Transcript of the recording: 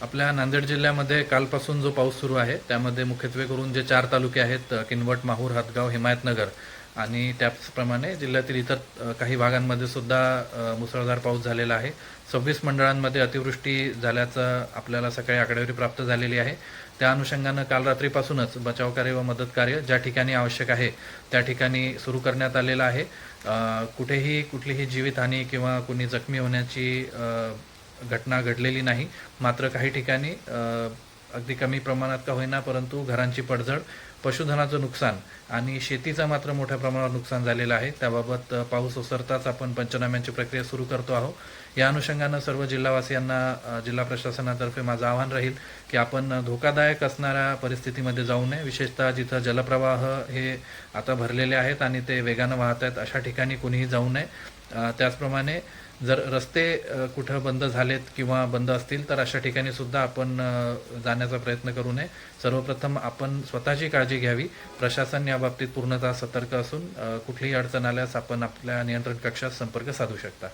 आपल्या नांदेड जिल्ह्यामध्ये कालपासून जो पाऊस सुरू आहे त्यामध्ये मुख्यत्वे करून जे 4 तालुके आहेत किनवट, माहूर, हदगाव, हिमायतनगर आणि त्याचप्रमाणे जिल्ह्यातील इतर काही भागांमध्ये सुद्धा मुसळधार पाऊस झालेला आहे. 26 मंडळांमध्ये अतिवृष्टी झाल्याचं आपल्याला सकाळी आकडेवारी प्राप्त झालेली आहे. त्या अनुषंगानं काल रात्रीपासूनच बचावकार्य व मदत कार्य ज्या ठिकाणी आवश्यक आहे त्या ठिकाणी सुरू करण्यात आलेलं आहे. कुठेही कुठलीही जीवितहानी किंवा कुणी जखमी होण्याची घटना घडलेली नाही. मात्र काही ठिकाणी अगदी कमी प्रमाणात का होईना परंतु घरांची पडझड, पशुधनाचं नुकसान आणि शेतीचं मात्र मोठ्या प्रमाणावर नुकसान झालेलं आहे. त्याबाबत पाऊस ओसरताच आपण पंचनाम्यांची प्रक्रिया सुरू करतो आहोत. या अनुषंगानं सर्व जिल्हावासियांना जिल्हा प्रशासनातर्फे माझं आवाहन राहील की आपण धोकादायक असणाऱ्या परिस्थितीमध्ये जाऊ नये. विशेषतः जिथं जलप्रवाह हे आता भरलेले आहेत आणि ते वेगानं वाहत आहेत अशा ठिकाणी कुणीही जाऊ नये. त्याचप्रमाणे जर रस्ते कुठं बंद झालेत किंवा बंद असतील तर अशा ठिकाणी सुद्धा आपण जाण्याचा प्रयत्न करू नये. सर्वप्रथम आपण स्वतःची काळजी घ्यावी. प्रशासन याबाबतीत पूर्णतः सतर्क असून कुठलीही अडचण आल्यास आपण आपल्या नियंत्रण कक्षात संपर्क साधू शकता.